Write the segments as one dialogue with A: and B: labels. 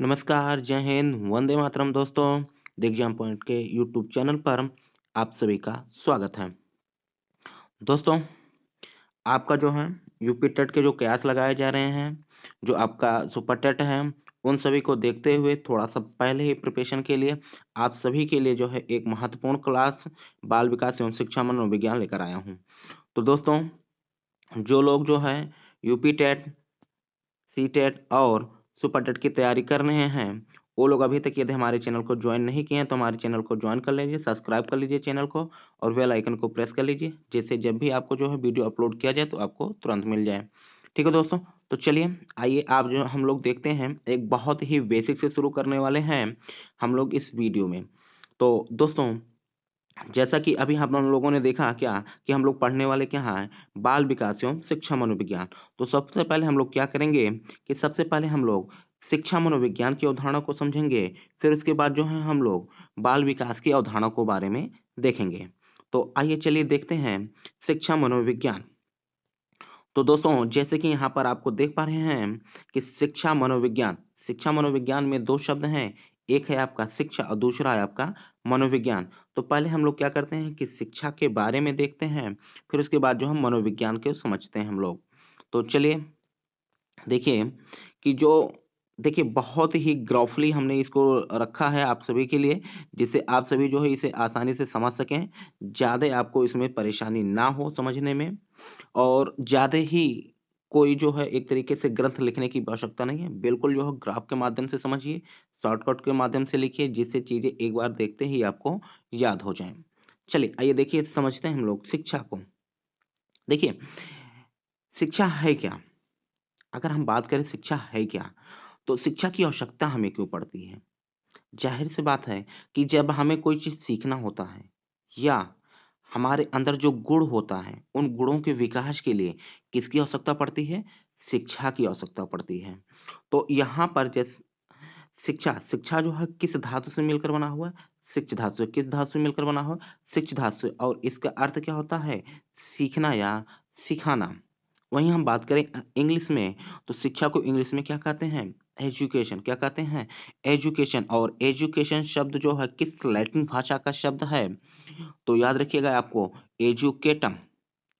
A: नमस्कार, जय हिंद, वंदे मातरम दोस्तों। द एग्जाम पॉइंट के यूट्यूब चैनल पर आप सभी का स्वागत है। दोस्तों, आपका जो है यूपी टेट के जो कयास लगाए जा रहे हैं, जो आपका सुपर टेट है, उन सभी को देखते हुए थोड़ा-सा पहले ही प्रिपरेशन के लिए आप सभी के लिए जो है एक महत्वपूर्ण क्लास बाल विकास एवं शिक्षा मनोविज्ञान लेकर आया हूँ। तो दोस्तों, जो लोग जो है यूपी टेट, सी टेट और सुपर टेट की तैयारी कर रहे हैं, वो लोग अभी तक यदि हमारे चैनल को ज्वाइन नहीं किए हैं तो हमारे चैनल को ज्वाइन कर लीजिए, सब्सक्राइब कर लीजिए चैनल को और बेल आइकन को प्रेस कर लीजिए, जिससे जब भी आपको जो है वीडियो अपलोड किया जाए तो आपको तुरंत मिल जाए। ठीक है दोस्तों, तो चलिए आइए आप जो हम लोग देखते हैं, एक बहुत ही बेसिक से शुरू करने वाले हैं हम लोग इस वीडियो में। तो दोस्तों, जैसा कि अभी हम लोगों ने देखा क्या कि हम लोग पढ़ने वाले क्या हैं, बाल विकास एवं शिक्षा मनोविज्ञान। तो सबसे पहले हम लोग क्या करेंगे कि सबसे पहले हम लोग शिक्षा मनोविज्ञान की अवधारणा को समझेंगे, फिर उसके बाद जो है हम लोग बाल विकास की अवधारणा को बारे में देखेंगे। तो आइए चलिए देखते हैं शिक्षा मनोविज्ञान। तो दोस्तों, जैसे कि यहाँ पर आपको देख पा रहे हैं कि शिक्षा मनोविज्ञान में 2 शब्द हैं, एक है आपका शिक्षा और दूसरा है आपका मनोविज्ञान। तो पहले हम लोग क्या करते हैं कि शिक्षा के बारे में देखते हैं, फिर उसके बाद जो हम मनोविज्ञान को समझते हैं हम लोग। तो चलिए देखिए कि जो देखिए बहुत ही ग्राफली हमने इसको रखा है आप सभी के लिए, जिससे आप सभी जो है इसे आसानी से समझ सकें, ज़्यादा आपको इसमें परेशानी ना हो समझने में। और ज़्यादा ही कोई जो है एक तरीके से ग्रंथ लिखने की आवश्यकता नहीं है। बिल्कुल जो है ग्राफ के माध्यम से समझिए, शॉर्टकट के माध्यम से लिखिए, जिससे चीज़ें एक बार देखते ही आपको याद हो जाएँ। चलिए आइए देखिए समझते हैं हम लोग शिक्षा को। देखिए, शिक्षा है क्या? अगर हम बात करें शिक्षा है क्या? तो शिक्षा की आवश्यकता हमें क्यों पड़ती है? ज़ाहिर-सी बात है कि जब हमें कोई चीज़ सीखना होता है या हमारे अंदर जो गुण होता है, उन गुणों के विकास के लिए किसकी आवश्यकता पड़ती है? शिक्षा की आवश्यकता पड़ती है। तो यहाँ पर शिक्षा जो है किस धातु से मिलकर बना हुआ है? शिक्ष धातु से। किस धातु से मिलकर बना हुआ है? शिक्ष धातु से और इसका अर्थ क्या होता है? सीखना या सिखाना। वहीं हम बात करें इंग्लिश में, तो शिक्षा को इंग्लिश में क्या कहते हैं? एजुकेशन। क्या कहते हैं? एजुकेशन। और एजुकेशन शब्द जो है किस लैटिन भाषा का शब्द है? तो याद रखिएगा आपको, एजुकेटम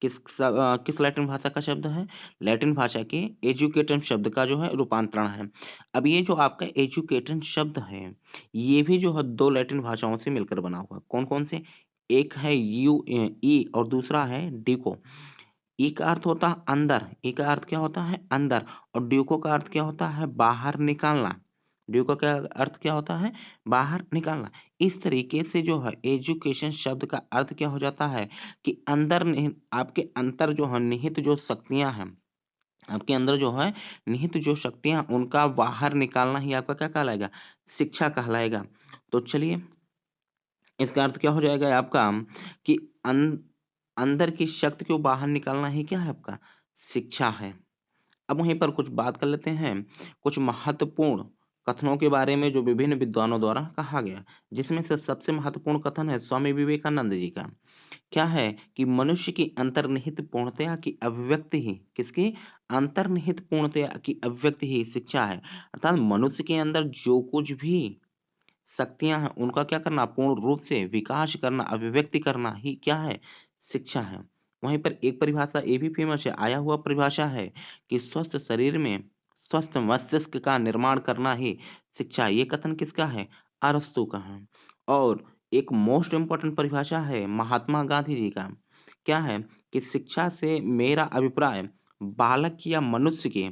A: किस लैटिन भाषा का शब्द है? लैटिन भाषा के एजुकेटम शब्द का जो है रूपांतरण है। अब ये जो आपका एजुकेटम शब्द है, ये भी जो है 2 लैटिन भाषाओं से मिलकर बना हुआ है। कौन-कौन से? एक है ई और दूसरा है डिको। ई का अर्थ होता है अंदर, ई का अर्थ क्या होता है? अंदर। और ड्यूको का अर्थ क्या होता है? बाहर निकालना। ड्यूको का अर्थ क्या होता है? बाहर निकालना। इस तरीके से जो है एजुकेशन शब्द का अर्थ क्या हो जाता है कि अंदर निहित आपके अंतर जो है निहित जो शक्तियाँ हैं, आपके अंदर जो है निहित जो शक्तियाँ उनका बाहर निकालना ही आपका क्या कहलाएगा? शिक्षा कहलाएगा। तो चलिए इसका अर्थ क्या हो जाएगा आपका कि अन अंदर की शक्ति को बाहर निकालना ही क्या है आपका? शिक्षा है। अब वहीं पर कुछ बात कर लेते हैं, कुछ महत्वपूर्ण कथनों के बारे में जो विभिन्न विद्वानों द्वारा कहा गया, जिसमें से सबसे महत्वपूर्ण कथन है स्वामी विवेकानंद जी का। क्या है कि मनुष्य की अंतर्निहित पूर्णतया की अभिव्यक्ति ही किसकी? अंतर्निहित पूर्णतया की अभिव्यक्ति ही शिक्षा है। अर्थात मनुष्य के अंदर जो कुछ भी शक्तियाँ हैं, उनका क्या करना? पूर्ण रूप से विकास करना, अभिव्यक्ति करना ही क्या है? शिक्षा है। वहीं पर एक परिभाषा ये भी फेमस है, आया हुआ परिभाषा है कि स्वस्थ शरीर में स्वस्थ मस्तिष्क का निर्माण करना ही शिक्षा है। ये कथन किसका है? अरस्तू का है। और एक मोस्ट इम्पोर्टेंट परिभाषा है महात्मा गांधी जी का। क्या है कि शिक्षा से मेरा अभिप्राय बालक या मनुष्य के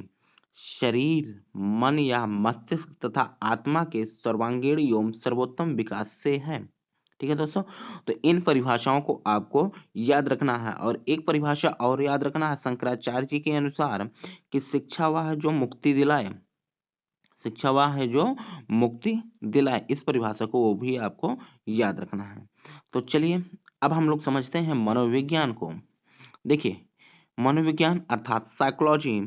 A: शरीर, मन या मस्तिष्क तथा आत्मा के सर्वांगीण एवं सर्वोत्तम विकास से है। ठीक है दोस्तों? तो इन परिभाषाओं को आपको याद रखना है और एक परिभाषा और याद रखना है शंकराचार्य जी के अनुसार कि शिक्षा वह है जो मुक्ति दिलाए। शिक्षा वह है जो मुक्ति दिलाए। इस परिभाषा को वो भी आपको याद रखना है। तो चलिए अब हम लोग समझते हैं मनोविज्ञान को। देखिए, मनोविज्ञान अर्थात साइकोलॉजी,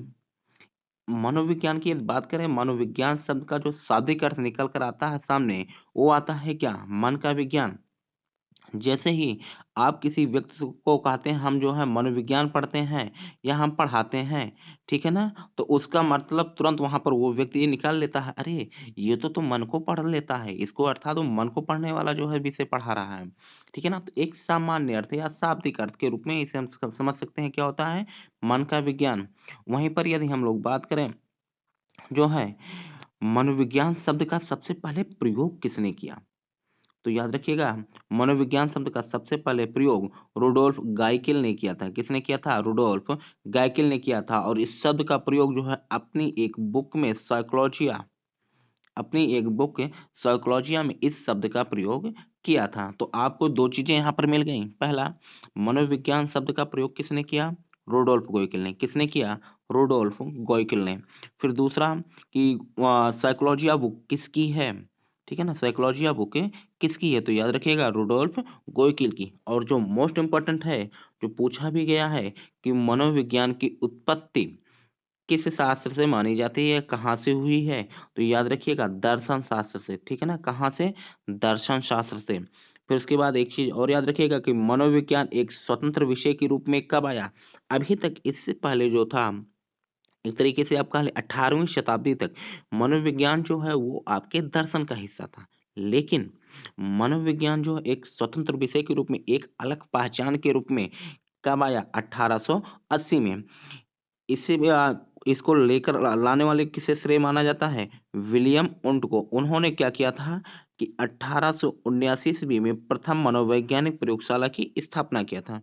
A: मनोविज्ञान की यदि बात करें, मनोविज्ञान शब्द का जो शाब्दिक अर्थ निकल कर आता है सामने, वो आता है क्या? मन का विज्ञान। जैसे ही आप किसी व्यक्ति को कहते हैं हम जो है मनोविज्ञान पढ़ते हैं या हम पढ़ाते हैं, ठीक है ना? तो उसका मतलब तुरंत वहाँ पर वो व्यक्ति ये निकाल लेता है, अरे! ये तो मन को पढ़ लेता है, इसको अर्थात वो मन को पढ़ने वाला जो है विषय पढ़ा रहा है, ठीक है ना? तो एक सामान्य अर्थ या शाब्दिक अर्थ के रूप में इसे हम समझ सकते हैं क्या होता है? मन का विज्ञान। वहीं पर यदि हम लोग बात करें जो है मनोविज्ञान शब्द का सबसे पहले प्रयोग किसने किया? तो याद रखिएगा, मनोविज्ञान शब्द का सबसे पहले प्रयोग रुडोल्फ गाइकिल ने किया था। किसने किया था? रुडोल्फ गाइकिल ने किया था और इस शब्द का प्रयोग जो है अपनी एक बुक साइकोलॉजिया में इस शब्द का प्रयोग किया था। तो आपको दो चीजें यहाँ पर मिल गई। पहला, मनोविज्ञान शब्द का प्रयोग किसने किया? रुडोल्फ गोइकिल ने। किसने किया? रुडोल्फ गोइकिल ने। फिर दूसरा कि साइकोलॉजिया बुक किसकी है? ठीक है ना, साइकोलॉजिया बुक किसकी है? तो याद रखिएगा रुडोल्फ गोइकिल की। और जो मोस्ट इंपॉर्टेंट है, जो पूछा भी गया है कि मनोविज्ञान की उत्पत्ति किस शास्त्र से मानी जाती है, कहाँ से हुई है? तो याद रखिएगा दर्शन शास्त्र से। ठीक है ना, कहाँ से? दर्शन शास्त्र से। फिर उसके बाद एक चीज और याद रखिएगा कि मनोविज्ञान एक स्वतंत्र विषय के रूप में कब आया? अभी तक इससे पहले जो था, एक तरीके से आप कह लें 18वीं शताब्दी तक मनोविज्ञान जो है वो आपके दर्शन का हिस्सा था। लेकिन मनोविज्ञान जो है एक स्वतंत्र विषय के रूप में, एक अलग पहचान के रूप में कब आया? 1880 में। इसे भी इसको लेकर लाने वाले किसे श्रेय माना जाता है? विलियम उंट को। उन्होंने क्या किया था कि 1879 ईस्वी में प्रथम मनोवैज्ञानिक प्रयोगशाला की स्थापना किया था।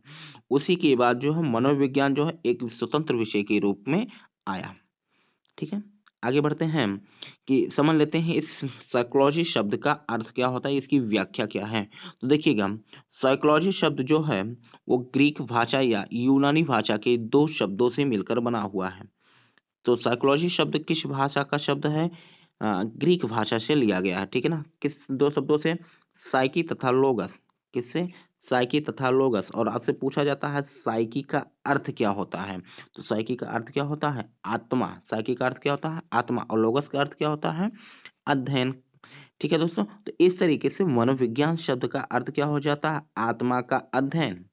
A: उसी के बाद जो है मनोविज्ञान जो है एक स्वतंत्र विषय के रूप में आया। ठीक है, आगे बढ़ते हैं कि समझ लेते हैं इस साइकोलॉजी शब्द का अर्थ क्या होता है, इसकी व्याख्या क्या है। तो देखिएगा, साइकोलॉजी शब्द जो है वो ग्रीक भाषा या यूनानी भाषा के दो शब्दों से मिलकर बना हुआ है। तो साइकोलॉजी शब्द किस भाषा का शब्द है? ग्रीक भाषा से लिया गया है। ठीक है ना, किस दो शब्दों से? साइकी तथा लोगस। किससे? साइकी तथा लोगस। और आपसे पूछा जाता है साइकी का अर्थ क्या होता है? तो साइकी का अर्थ क्या होता है? आत्मा। साइकी का अर्थ क्या होता है? आत्मा। और लोगस का अर्थ क्या होता है? अध्ययन। ठीक है दोस्तों, तो इस तरीके से मनोविज्ञान शब्द का अर्थ क्या हो जाता है? आत्मा का अध्ययन।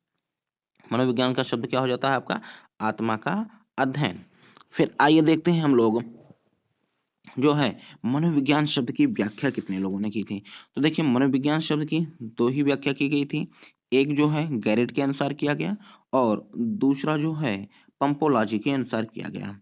A: मनोविज्ञान का शब्द क्या हो जाता है आपका? आत्मा का अध्ययन। फिर आइए देखते हैं हम लोग जो है मनोविज्ञान शब्द की व्याख्या कितने लोगों ने की थी। तो देखिए, मनोविज्ञान शब्द की दो ही व्याख्या की गई थी। एक जो है गैरेट के अनुसार किया गया और दूसरा जो है पंपोलॉजी के अनुसार किया गया।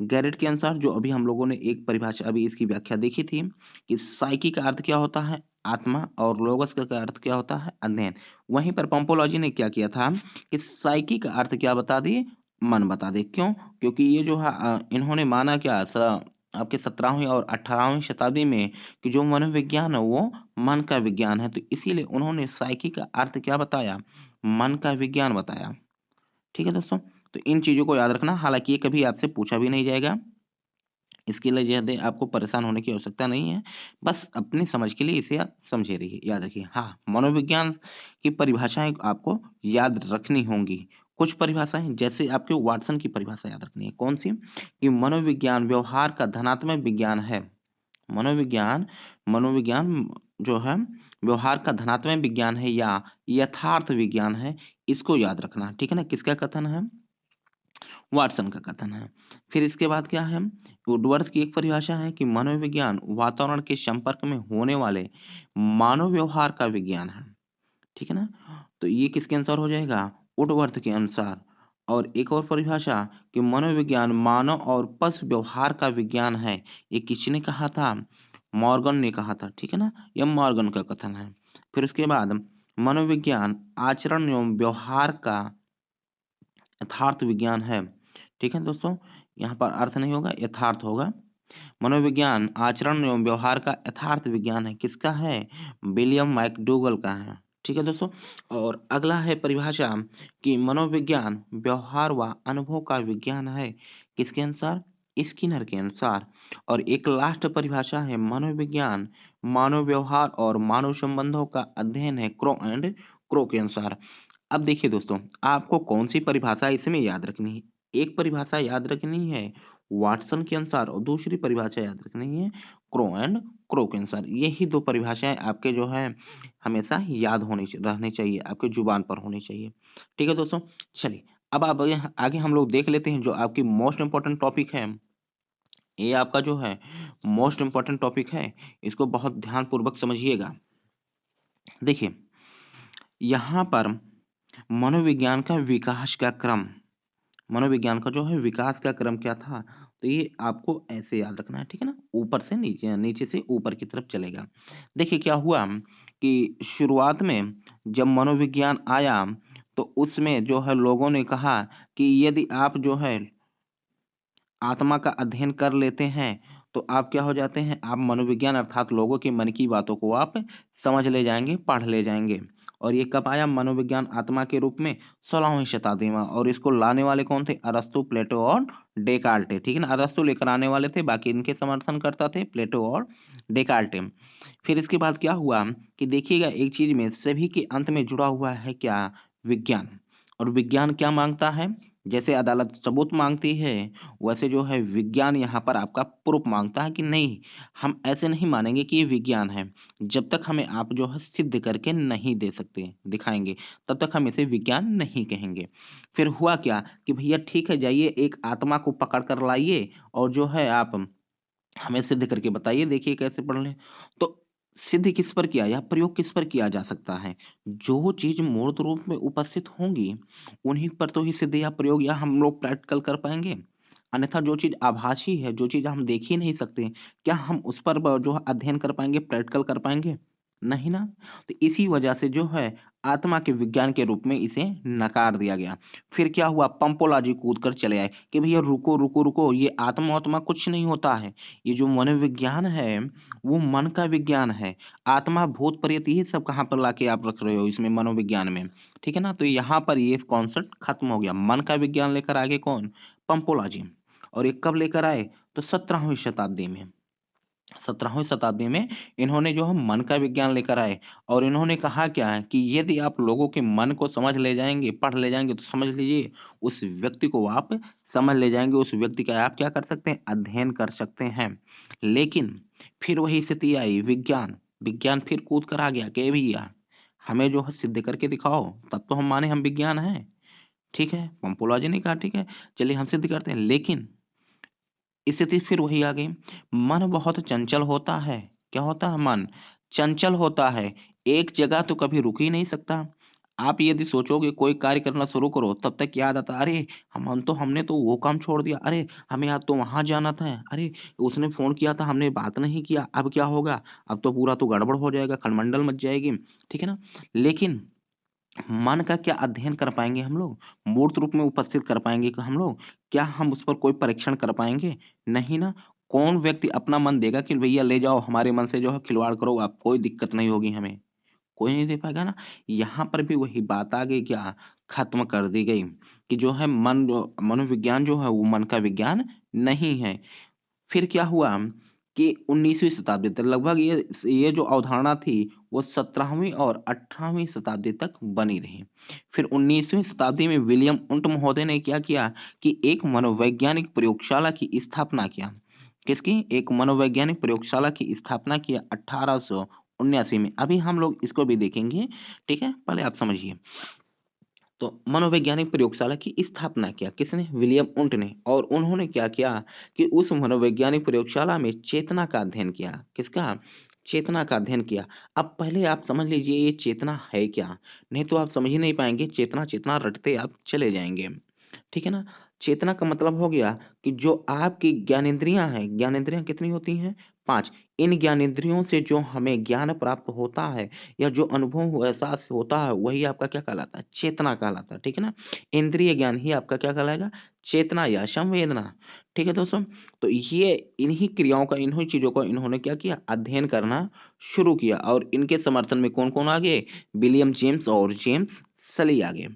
A: गैरेट के अनुसार जो अभी हम लोगों ने एक परिभाषा, अभी इसकी व्याख्या देखी थी कि साइकी का अर्थ क्या होता है? आत्मा। और लोगस का अर्थ क्या होता है? अध्ययन। वहीं पर पंपोलॉजी ने क्या किया था कि साइकी का अर्थ क्या बता दिए? मन बता दे। क्यों? क्योंकि ये जो है इन्होंने माना क्या आपके 17वीं और 18वीं शताब्दी में कि जो मनोविज्ञान है वो मन का विज्ञान है। तो इसीलिए उन्होंने साइकी का अर्थ क्या बताया? मन का विज्ञान बताया। ठीक है दोस्तों, तो इन चीजों को याद रखना। हालांकि ये कभी आपसे पूछा भी नहीं जाएगा, इसके लिए ज्यादा आपको परेशान होने की आवश्यकता नहीं है। बस अपनी समझ के लिए इसे आप समझे रहिए, याद रखिए। हाँ, मनोविज्ञान की परिभाषाएं आपको याद रखनी होंगी। कुछ परिभाषाएं जैसे आपके वाटसन की परिभाषा याद रखनी है। कौन सी? कि मनोविज्ञान व्यवहार का धनात्मक विज्ञान है। मनोविज्ञान मनोविज्ञान जो है व्यवहार का धनात्मक विज्ञान है या यथार्थ विज्ञान है। इसको याद रखना। ठीक है ना, किसका कथन है? वाटसन का कथन है। फिर इसके बाद क्या है? वुडवर्थ की एक परिभाषा है कि मनोविज्ञान वातावरण के संपर्क में होने वाले मानव व्यवहार का विज्ञान है। ठीक है ना, तो ये किसके अनुसार हो जाएगा? वुडवर्थ के अनुसार। और एक और परिभाषा कि मनोविज्ञान मानव और पशु व्यवहार का विज्ञान है। ये किसने कहा था? मॉर्गन ने कहा था। ठीक है ना, यह मॉर्गन का कथन है। फिर उसके बाद मनोविज्ञान आचरण एवं व्यवहार का यथार्थ विज्ञान है। ठीक है दोस्तों, यहाँ पर अर्थ नहीं होगा, यथार्थ होगा। मनोविज्ञान आचरण एवं व्यवहार का यथार्थ विज्ञान है। किसका है? विलियम मैकडूगल का है। ठीक है दोस्तों, और अगला है परिभाषा कि मनोविज्ञान व्यवहार व अनुभव का विज्ञान है। किसके अनुसार? स्किनर के अनुसार। और एक लास्ट परिभाषा है मनोविज्ञान मानव व्यवहार और मानव संबंधों का अध्ययन है। क्रो एंड क्रो के अनुसार। अब देखिए दोस्तों, आपको कौन सी परिभाषा इसमें याद रखनी है? एक परिभाषा याद रखनी है वाटसन के अनुसार और दूसरी परिभाषा याद रखनी है क्रो एंड क्रो के अनुसार। यही दो परिभाषाएं आपके जो है हमेशा याद रहनी चाहिए, आपके जुबान पर होनी चाहिए। ठीक है दोस्तों, चलिए अब आप आगे हम लोग देख लेते हैं जो आपकी मोस्ट इंपॉर्टेंट टॉपिक है। ये आपका जो है मोस्ट इंपॉर्टेंट टॉपिक है, इसको बहुत ध्यान पूर्वक समझिएगा। देखिए यहाँ पर मनोविज्ञान का विकास का क्रम, मनोविज्ञान का जो है विकास का क्रम क्या था, तो ये आपको ऐसे याद रखना है, ठीक है ना, ऊपर से नीचे, नीचे से ऊपर की तरफ चलेगा। देखिए क्या हुआ कि शुरुआत में जब मनोविज्ञान आया तो उसमें जो है लोगों ने कहा कि यदि आप जो है आत्मा का अध्ययन कर लेते हैं तो आप क्या हो जाते हैं, आप मनोविज्ञान अर्थात लोगों के मन की बातों को आप समझ ले जाएंगे, पढ़ ले जाएंगे। और ये कब आया मनोविज्ञान आत्मा के रूप में? 16वीं शताब्दी में। और इसको लाने वाले कौन थे? अरस्तु, प्लेटो और डेकार्टे, ठीक है ना। अरस्तु लेकर आने वाले थे, बाकी इनके समर्थन करता थे प्लेटो और डेकार्टे। फिर इसके बाद क्या हुआ कि देखिएगा एक चीज में सभी के अंत में जुड़ा हुआ है क्या? विज्ञान। और विज्ञान क्या मांगता है? जैसे अदालत सबूत मांगती है, वैसे जो है विज्ञान यहाँ पर आपका प्रूफ मांगता है कि नहीं, हम ऐसे नहीं मानेंगे कि ये विज्ञान है, जब तक हमें आप जो है सिद्ध करके नहीं दे सकते, दिखाएंगे, तब तक हम इसे विज्ञान नहीं कहेंगे। फिर हुआ क्या कि भैया ठीक है, जाइए एक आत्मा को पकड़ कर लाइए और जो है आप हमें सिद्ध करके बताइए, देखिए कैसे पढ़ लें। तो सिद्ध किस पर किया या प्रयोग किस पर किया जा सकता है? जो चीज मूर्त रूप में उपस्थित होंगी उन्हीं पर तो ही सिद्ध या प्रयोग या हम लोग प्रैक्टिकल कर पाएंगे। अन्यथा जो चीज आभासी है, जो चीज हम देख ही नहीं सकते, क्या हम उस पर जो है अध्ययन कर पाएंगे, प्रैक्टिकल कर पाएंगे? नहीं ना। तो इसी वजह से जो है आत्मा के विज्ञान के रूप में इसे नकार दिया गया। फिर क्या हुआ, पंपोलाजी कूद कर चले आए कि भैया रुको रुको रुको, ये आत्मा आत्मा कुछ नहीं होता है, ये जो मनोविज्ञान है वो मन का विज्ञान है। आत्मा भूत प्रेत ये सब कहाँ पर लाके आप रख रहे हो इसमें मनोविज्ञान में, ठीक है ना। तो यहाँ पर ये कॉन्सेप्ट खत्म हो गया। मन का विज्ञान लेकर आगे कौन? पंपोलाजी। और ये कब लेकर आए? तो 17वीं शताब्दी में। 17वीं शताब्दी में इन्होंने जो है मन का विज्ञान लेकर आए। और इन्होंने कहा क्या है कि यदि आप लोगों के मन को समझ ले जाएंगे, पढ़ ले जाएंगे, तो समझ लीजिए उस व्यक्ति को आप समझ ले जाएंगे, उस व्यक्ति का आप क्या कर सकते हैं, अध्ययन कर सकते हैं। लेकिन फिर वही स्थिति आई, विज्ञान, विज्ञान फिर कूद कर आ गया कि भैया हमें जो है सिद्ध करके दिखाओ, तब तो हम माने हम विज्ञान हैं। ठीक है, पंपोलॉजी ने कहा ठीक है, चलिए हम सिद्ध करते हैं। लेकिन स्थिति फिर वही आ गई। मन बहुत चंचल होता है। क्या होता है? मन चंचल होता है, एक जगह तो कभी रुक ही नहीं सकता। आप यदि सोचोगे कोई कार्य करना शुरू करो, तब तक याद आता, अरे हमने तो वो काम छोड़ दिया, अरे हमें आज तो वहां जाना था, अरे उसने फोन किया था, हमने बात नहीं किया, अब क्या होगा, अब तो पूरा तो गड़बड़ हो जाएगा, खलमंडल मच जाएगी, ठीक है ना। लेकिन मन का क्या अध्ययन कर पाएंगे हम लोग? मूर्त रूप में उपस्थित कर पाएंगे कि हम लोग? क्या हम उस पर कोई परीक्षण कर पाएंगे? नहीं ना। कौन व्यक्ति अपना मन देगा कि भैया ले जाओ हमारे मन से जो है खिलवाड़ करो, आप कोई दिक्कत नहीं होगी हमें? कोई नहीं दे पाएगा ना। यहाँ पर भी वही बात आ गई, क्या खत्म कर दी गई कि जो है मन, जो मनोविज्ञान जो है वो मन का विज्ञान नहीं है। फिर क्या हुआ कि 19वीं शताब्दी तक लगभग ये जो अवधारणा थी वो 17वीं और 18वीं शताब्दी तक बनी रही। फिर 19वीं शताब्दी में विलियम उंट महोदय ने क्या किया कि एक मनोवैज्ञानिक प्रयोगशाला की स्थापना किया। किसकी? एक मनोवैज्ञानिक प्रयोगशाला की स्थापना किया 1879 में। अभी हम लोग इसको भी देखेंगे, ठीक है, पहले आप समझिए। तो मनोवैज्ञानिक प्रयोगशाला की स्थापना किया किसने? विलियम उंट ने। और उन्होंने क्या किया कि उस मनोवैज्ञानिक प्रयोगशाला में चेतना का अध्ययन किया। किसका? चेतना का अध्ययन किया। अब पहले आप समझ लीजिए ये चेतना है क्या, नहीं तो आप समझ ही नहीं पाएंगे, चेतना चेतना रटते आप चले जाएंगे, ठीक है ना। चेतना का मतलब हो गया कि जो आपकी ज्ञानेंद्रियां हैं, ज्ञानेंद्रियां कितनी होती हैं? 5। इन ज्ञानेंद्रियों से जो हमें ज्ञान प्राप्त होता है या जो अनुभव एहसास होता है वही आपका क्या कहलाता है? चेतना कहलाता है, ठीक है ना। इंद्रिय ज्ञान ही आपका क्या कहलाएगा? चेतना या संवेदना, ठीक है दोस्तों। तो ये इन्हीं क्रियाओं का, इन्हीं चीजों का इन्होंने क्या किया? अध्ययन करना शुरू किया। और इनके समर्थन में कौन कौन आ गए? विलियम जेम्स और जेम्स सली आ गए।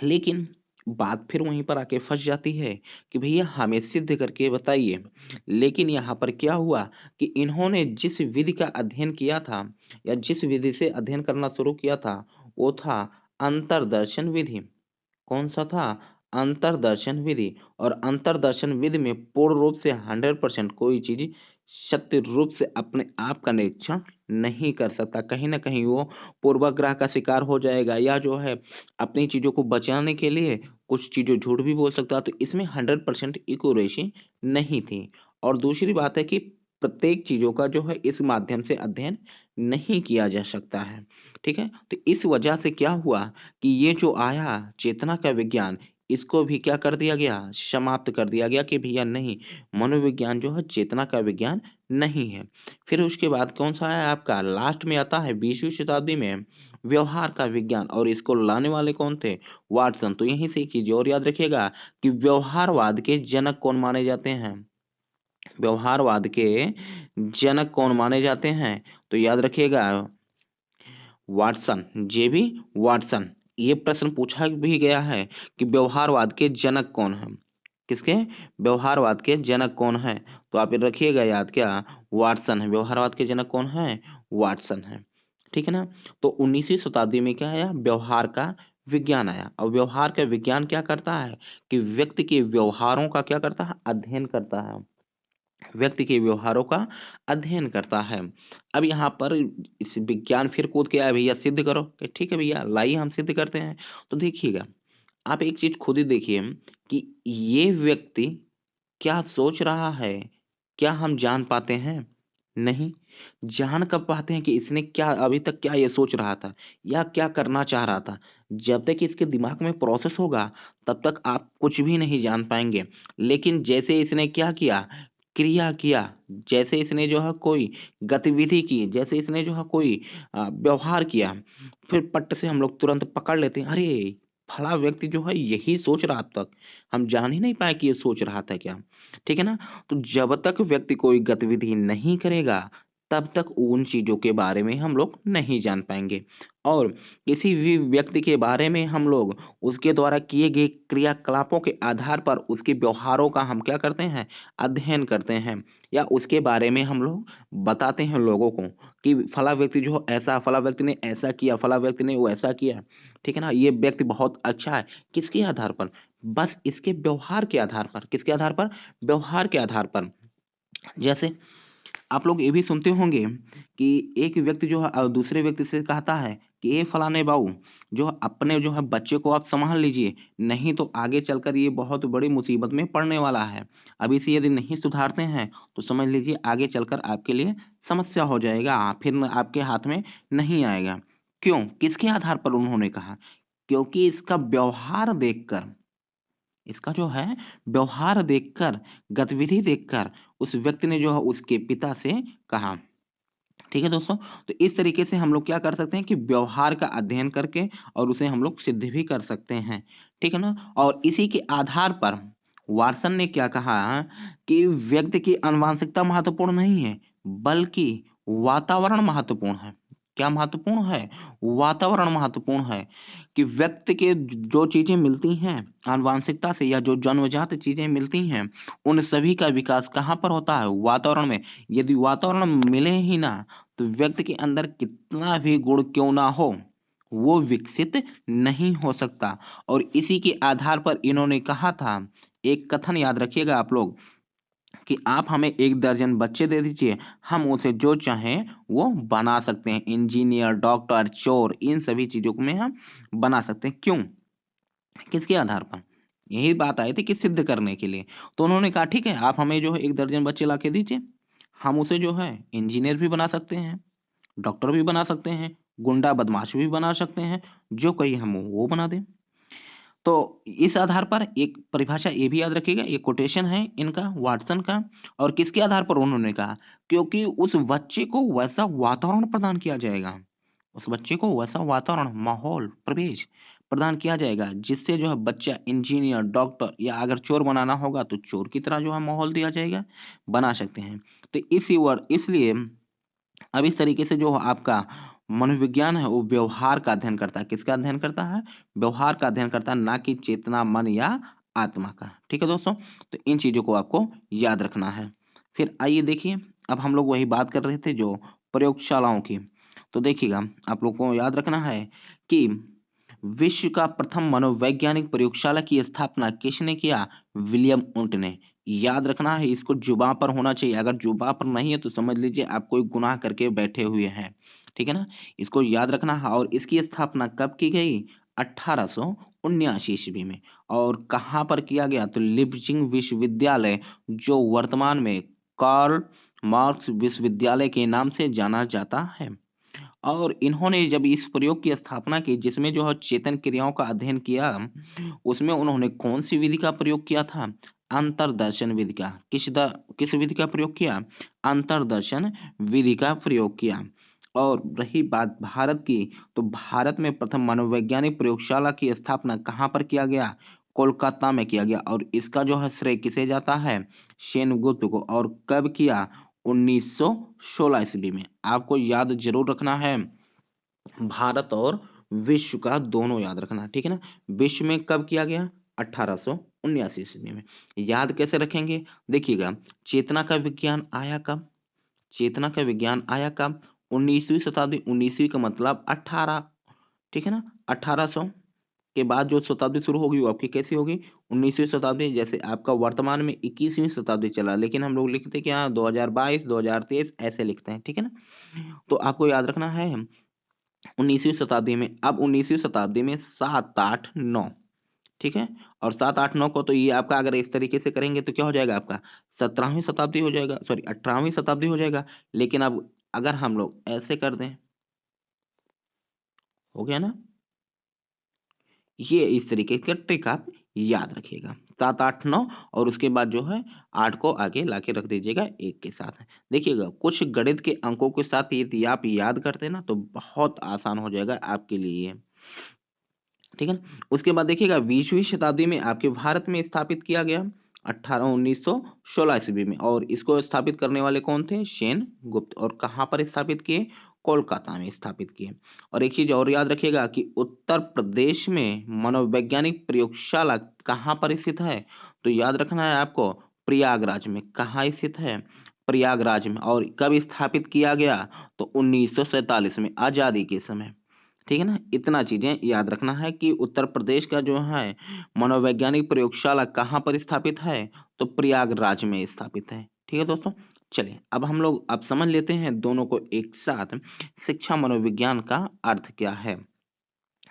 A: लेकिन बात फिर वहीं पर आके फंस जाती है कि भैया हमें सिद्ध करके बताइए। लेकिन यहाँ पर क्या हुआ कि इन्होंने जिस विधि का अध्ययन किया था या जिस विधि से अध्ययन करना शुरू किया था वो था अंतर्दर्शन विधि। कौन सा था? अंतर्दर्शन विधि। और अंतर्दर्शन विधि में पूर्ण रूप से 100% कोई चीज सत्य रूप से अपने आप का निरीक्षण नहीं कर सकता। कहीं ना कहीं वो पूर्वाग्रह का शिकार हो जाएगा, या जो है अपनी चीजों को बचाने के लिए कुछ चीजों झूठ भी बोल सकता है। तो इसमें 100% एक्यूरेसी नहीं थी। और दूसरी बात है कि प्रत्येक चीजों का जो है इस माध्यम से अध्ययन नहीं किया जा सकता है। ठीक है, तो इस वजह से क्या हुआ कि ये जो आया चेतना का विज्ञान, इसको भी क्या कर दिया गया, समाप्त कर दिया गया कि भैया नहीं, मनोविज्ञान जो है चेतना का विज्ञान नहीं है। फिर उसके बाद कौन सा है आपका, लास्ट में आता है 20वीं शताब्दी में व्यवहार का विज्ञान, और इसको लाने वाले कौन थे, वाटसन। तो यहीं से एक चीज और याद रखिएगा कि व्यवहारवाद के जनक कौन माने जाते हैं, व्यवहारवाद के जनक कौन माने जाते हैं, तो याद रखिएगा वाटसन, जेबी वाटसन। ये प्रश्न पूछा भी गया है कि व्यवहारवाद के जनक कौन है, किसके, व्यवहारवाद के जनक कौन है। तो आप ये रखिएगा याद, क्या, वाटसन है। व्यवहारवाद के जनक कौन है, वाटसन है। ठीक है ना। तो 19वीं शताब्दी में क्या आया, व्यवहार का विज्ञान आया। और व्यवहार का विज्ञान क्या करता है कि व्यक्ति के व्यवहारों का क्या करता है, अध्ययन करता है, व्यक्ति के व्यवहारों का अध्ययन करता है। अब यहाँ पर इस विज्ञान फिर कूद के आया, भैया सिद्ध करो। कि ठीक है भैया, लाइए हम सिद्ध करते हैं। तो देखिएगा, आप एक चीज खुद ही देखिए कि ये व्यक्ति क्या सोच रहा है, क्या हम जान पाते हैं, नहीं। जान कब पाते हैं कि इसने क्या अभी तक क्या ये सोच रहा था या क्या करना चाह रहा था, जब तक इसके दिमाग में प्रोसेस होगा तब तक आप कुछ भी नहीं जान पाएंगे। लेकिन जैसे इसने क्या किया, क्रिया किया, जैसे इसने जो है कोई गतिविधि की, जैसे इसने जो है कोई व्यवहार किया, फिर पट्ट से हम लोग तुरंत पकड़ लेते हैं, अरे फला व्यक्ति जो है यही सोच रहा अब तक, हम जान ही नहीं पाए कि ये सोच रहा था क्या। ठीक है ना। तो जब तक व्यक्ति कोई गतिविधि नहीं करेगा तब तक उन चीजों के बारे में हम लोग नहीं जान पाएंगे। और किसी भी व्यक्ति के बारे में हम लोग उसके द्वारा किए गए क्रियाकलापों के आधार पर उसके व्यवहारों का हम क्या करते हैं, अध्ययन करते हैं, या उसके बारे में हम लोग बताते हैं लोगों को कि फला व्यक्ति जो ऐसा, फला व्यक्ति ने ऐसा किया, फला व्यक्ति ने वो ऐसा किया। ठीक है ना, ये व्यक्ति बहुत अच्छा है। किसके आधार पर, बस इसके व्यवहार के आधार पर। किसके आधार पर, व्यवहार के आधार पर। जैसे आप लोग ये भी सुनते होंगे कि एक व्यक्ति जो है दूसरे व्यक्ति से कहता है कि ये फलाने बाबू, जो है अपने जो है बच्चे को आप संभाल लीजिए, नहीं तो आगे चलकर ये बहुत बड़ी मुसीबत में पड़ने वाला है। अभी से यदि नहीं सुधारते हैं तो समझ लीजिए आगे चलकर आपके लिए समस्या हो जाएगा, फिर आपके हाथ में नहीं आएगा। क्यों, किसके आधार पर उन्होंने कहा, क्योंकि इसका व्यवहार देखकर, इसका जो है व्यवहार देखकर, गतिविधि देखकर उस व्यक्ति ने जो है उसके पिता से कहा। ठीक है दोस्तों। तो इस तरीके से हम लोग क्या कर सकते हैं कि व्यवहार का अध्ययन करके और उसे हम लोग सिद्ध भी कर सकते हैं। ठीक है ना। और इसी के आधार पर वाटसन ने क्या कहा कि व्यक्ति की आनुवंशिकता महत्वपूर्ण नहीं है, बल्कि वातावरण महत्वपूर्ण है। क्या महत्वपूर्ण है, वातावरण महत्वपूर्ण है। कि व्यक्ति के जो चीजें मिलती हैं आनुवंशिकता से, या जो जन्मजात चीजें मिलती हैं, उन सभी का विकास कहाँ पर होता है, वातावरण में। यदि वातावरण मिले ही ना तो व्यक्ति के अंदर कितना भी गुण क्यों ना हो वो विकसित नहीं हो सकता। और इसी के आधार पर इन्होंने कहा था, एक कथन याद रखिएगा आप लोग, कि आप हमें 1 दर्जन बच्चे दे दीजिए, हम उसे जो चाहें वो बना सकते हैं, इंजीनियर, डॉक्टर, चोर, इन सभी चीजों को में हम बना सकते हैं। क्यों, किसके आधार पर, यही बात आई थी कि सिद्ध करने के लिए। तो उन्होंने कहा ठीक है, आप हमें जो है 1 दर्जन बच्चे ला के दीजिए, हम उसे जो है इंजीनियर भी बना सकते हैं, डॉक्टर भी बना सकते हैं, गुंडा बदमाश भी बना सकते हैं, जो कहीं हम वो बना दें। तो इस आधार पर एक परिभाषा ये भी याद रखिएगा, ये कोटेशन है इनका, वाटसन का। और किसके आधार पर उन्होंने कहा, क्योंकि उस बच्चे को वैसा वातावरण प्रदान किया जाएगा, उस बच्चे को वैसा वातावरण, माहौल, परिवेश प्रदान किया जाएगा जिससे जो है बच्चा इंजीनियर, डॉक्टर, या अगर चोर बनाना होगा तो चोर की तरह जो है माहौल दिया जाएगा, बना सकते हैं। तो इसी वर्ड इसलिए अब इस तरीके से जो आपका मनोविज्ञान है वो व्यवहार का अध्ययन करता है। किसका अध्ययन करता है, व्यवहार का अध्ययन करता है, ना कि चेतना, मन या आत्मा का। ठीक है दोस्तों, तो इन चीजों को आपको याद रखना है। फिर आइए देखिए, अब हम लोग वही बात कर रहे थे जो प्रयोगशालाओं की। तो देखिएगा, आप लोग को याद रखना है कि विश्व का प्रथम मनोवैज्ञानिक प्रयोगशाला की स्थापना किसने किया, विलियम उंट ने। याद रखना है, इसको जुबान पर होना चाहिए। अगर जुबान पर नहीं है तो समझ लीजिए आप कोई गुनाह करके बैठे हुए हैं, ठीक है ना। इसको याद रखना है। और इसकी स्थापना कब की गई? 1879 ईस्वी में। और कहाँ पर किया गया? तो लिपजिंग विश्वविद्यालय, जो वर्तमान में कार्ल मार्क्स विश्वविद्यालय के नाम से जाना जाता है। और इन्होंने जब इस प्रयोग की स्थापना की, जिसमें जो है चेतन क्रियाओं का अध्ययन किया, उसमें उन्होंने कौन सी विधि का प्रयोग किया था? अंतर्दर्शन विधि का। किस विधि का प्रयोग किया? अंतर्दर्शन विधि का प्रयोग किया। और रही बात भारत की, तो भारत में प्रथम मनोवैज्ञानिक प्रयोगशाला की स्थापना कहाँ पर किया गया? कोलकाता में किया गया। और इसका जो है श्रेय किसे जाता है? सेनगुप्त को। और कब किया? 1916 ईस्वी में। आपको याद जरूर रखना है, भारत और विश्व का दोनों याद रखना, ठीक है ना। विश्व में कब किया गया? 1879 ईस्वी में। याद कैसे रखेंगे? देखिएगा, चेतना का विज्ञान आया कब? चेतना का विज्ञान आया कब? 19वीं शताब्दी। 19वीं का मतलब 18, ठीक है ना। 1800 के बाद जो शताब्दी शुरू होगी वो आपकी कैसी होगी? 19वीं शताब्दी। जैसे आपका वर्तमान में 21वीं शताब्दी चला, लेकिन हम लोग लिखते क्या? 2022, 2023 ऐसे लिखते हैं, ठीक है ना। तो आपको याद रखना है 19वीं शताब्दी में। अब 19वीं शताब्दी में 7, 8, 9, ठीक है। और 7, 8, 9 को तो ये आपका अगर इस तरीके से करेंगे तो क्या हो जाएगा आपका? 17वीं शताब्दी हो जाएगा, सॉरी 18वीं शताब्दी हो जाएगा। लेकिन अब अगर हम लोग ऐसे कर दें, हो गया ना। ये इस तरीके का ट्रिक आप याद रखिएगा। 7, 8, 9 और उसके बाद जो है 8 को आगे लाके रख दीजिएगा 1 के साथ। देखिएगा, कुछ गणित के अंकों के साथ यदि आप याद करते हैं ना तो बहुत आसान हो जाएगा आपके लिए, ठीक है ना। उसके बाद देखिएगा 20वीं शताब्दी में आपके भारत में स्थापित किया गया 1916 ईस्वी में। और इसको स्थापित करने वाले कौन थे? सेन गुप्त। और कहाँ पर स्थापित किए? कोलकाता में स्थापित किए। और एक चीज और याद रखिएगा कि उत्तर प्रदेश में मनोवैज्ञानिक प्रयोगशाला कहाँ पर स्थित है? तो याद रखना है आपको, प्रयागराज में। कहाँ स्थित है? प्रयागराज में। और कब स्थापित किया गया? तो 1947 में, आजादी के समय, ठीक है ना। इतना चीजें याद रखना है कि उत्तर प्रदेश का जो है मनोवैज्ञानिक प्रयोगशाला कहाँ पर स्थापित है? तो प्रयागराज में स्थापित है, ठीक है दोस्तों। चलिए अब हम लोग अब समझ लेते हैं दोनों को एक साथ। शिक्षा मनोविज्ञान का अर्थ क्या है?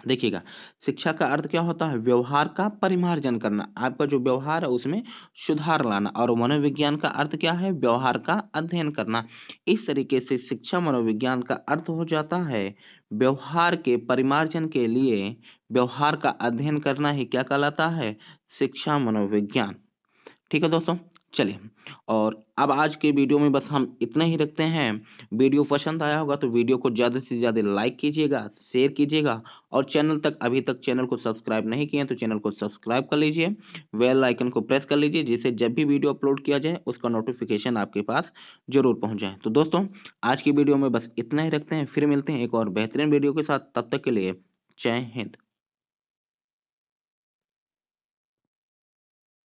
A: देखिएगा, शिक्षा का अर्थ क्या होता है? व्यवहार का परिमार्जन करना, आपका जो व्यवहार है उसमें सुधार लाना। और मनोविज्ञान का अर्थ क्या है? व्यवहार का अध्ययन करना। इस तरीके से शिक्षा मनोविज्ञान का अर्थ हो जाता है व्यवहार के परिमार्जन के लिए व्यवहार का अध्ययन करना ही क्या कहलाता है? शिक्षा मनोविज्ञान, ठीक है दोस्तों। चलिए, और अब आज के वीडियो में बस हम इतना ही रखते हैं। वीडियो पसंद आया होगा तो वीडियो को ज़्यादा से ज़्यादा लाइक कीजिएगा, शेयर कीजिएगा। और अभी तक चैनल को सब्सक्राइब नहीं किए हैं तो चैनल को सब्सक्राइब कर लीजिए, बेल आइकन को प्रेस कर लीजिए, जिससे जब भी वीडियो अपलोड किया जाए उसका नोटिफिकेशन आपके पास जरूर पहुंच जाए। तो दोस्तों, आज की वीडियो में बस इतना ही रखते हैं, फिर मिलते हैं एक और बेहतरीन वीडियो के साथ। तब तक के लिए जय हिंद।